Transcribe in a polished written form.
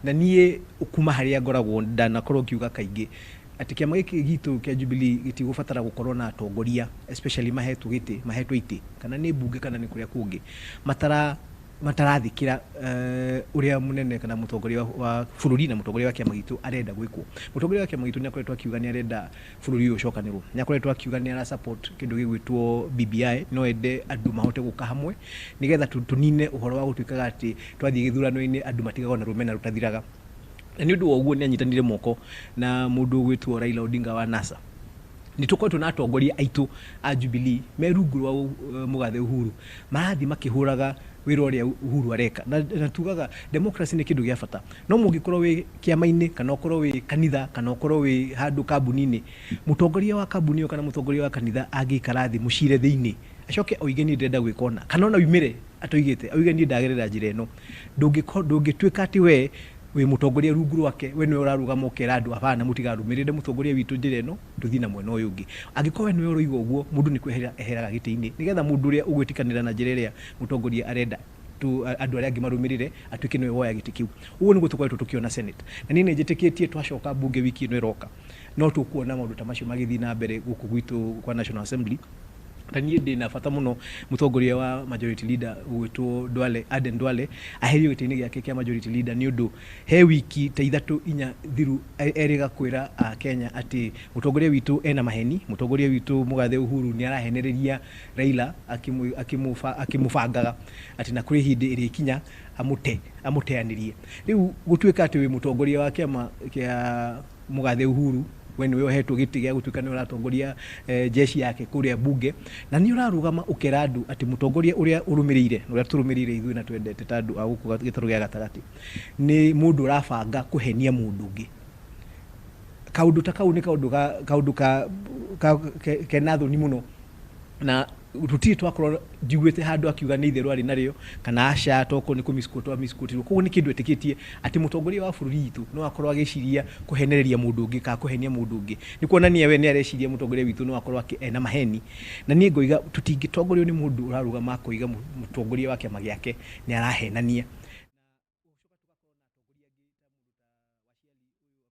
na niĩ kuma harĩa ngoragwo ndanakorwo kiuga kaingĩ ati kĩama gĩkĩ gitu kĩa Jubilee gĩtigũbatara gũkorwo na atongoria especially mahetwo ite kana nĩ mbunge kana nĩ kũrĩa kũngĩ matarathikira uria munene kana mutongoria wa bũrũri na mutongoria wa kĩama gitu arenda gwĩkwo. Mutongoria wa kĩama gitu nĩ akoretwo akiuga nĩ arenda bũrũri ũyũ ũcokanĩrwo, nĩ akoretwo akiuga nĩ ara support kĩndũ gĩgwĩtwo BBI, no ende andũ mahote gũka hamwe nigetha tunine ũhoro wa gũtuĩkaga atĩ twathiĩ gĩthurano-inĩ andũ matigagwo na rũmena rũtathiraga. Na nĩ ũndũ wa ũguo nĩ anyitanire moko na mũndũ gwĩtwo Raila Odinga wa NASA. Nĩ tũkoretwo na atongoria aitũ a Jubilee me rungu rwa mũgathe Uhuru marathi makĩhũraga wĩra ũrĩa Uhuru areka, na tugaga democracy nĩ kĩndũ gĩa bata. No mũngĩkorwo wĩ kĩama-inĩ kana ũkorwo wĩ kanitha kana ũkorwo wĩ handũ kambuni-inĩ, mũtongoria wa kambuni kana mũtongoria wa kanitha angĩikara thĩ mũcire thĩinĩ acoke oige nĩ ndĩrenda gwĩka ũna kana ona umire atoigĩte oige nĩ ndagerera njĩra ĩno, ndũngĩtuĩka atĩ we mutongoria rungu rwake we niwe urarugama ukera andu abana mutigarumĩrĩre mutongoria witũ njĩra ĩno tuthi na mwena ũyũ ũngĩ. Angĩkorwo we niwe ũroiga ũguo mũndũ nĩ kwehera eheraga gĩtĩ-inĩ nigetha mũndũ ũrĩa ũgwĩtĩkanĩra na njĩra ĩrĩa mutongoria arenda andũ arĩa angĩ marũmĩrĩre atuĩke niwe woya gĩtĩ kĩu. Ũguo nĩguo tũkoretwo tũkĩona Senate, na niĩ nĩnjĩtĩkĩtie twacoka mbunge wiki ĩno ĩroka no tũkuona maũndũ ta macio magĩthiĩ na mbere gũkũ gwitũ kwa National Assembly. Na niĩ ndĩna bata mũno mutongoria wa majority leader gwĩtwo Aden Duale aherio gĩtĩ-inĩ gĩake kĩa majority leader nĩ ũndũ he wiki ta 3-4 thiru erĩga kwĩra Kenya atĩ mutongoria witũ ena maheni, mutongoria witũ mũgathe Uhuru nĩ arahenereria Raila akimũbangaga atĩ na kũrĩ hĩndĩ ĩrĩa ikinya amũteanĩrie. Rĩu gũtuĩka atĩ wĩ mutongoria wa kĩama kĩa mũgathe Uhuru we niwe ohetwo gĩtĩ gĩa gũtuĩka nĩ ũratongoria jeshi yake kũrĩa bunge, na nĩ ũrarugama ũkera andũ atĩ mutongoria ũrĩa ũrũmĩrĩire na ũrĩa tũrũmĩrĩire ithuĩ na twendete ta andũ a gũkũ gĩtarũ gĩa gatagatĩ nĩ mũndũ ũrabanga kũhenia mũndũ ũngĩ. Kaũndũ ta kau nĩ kaũndũ kena thoni mũno, na ruti twakorwo njiguĩte handũ akiuga nĩ itherũ arĩ narĩo kana aca toko nĩ kũmiskutirwo. Koguo nĩ kĩndũ etĩkĩtie atĩ mutongoria wa bũrũri witũ no akorwo agĩciria kũhenereria mũndũ ũngĩ kana kũhenia mũndũ ũngĩ. Nĩ kuonania we nĩ areciria mutongoria witũ no akorwo ena maheni, na niĩ ngoiga tũtingĩtongorio nĩ mũndũ ũrarugama kũiga mutongoria wa kĩama gĩake nĩ arahenania.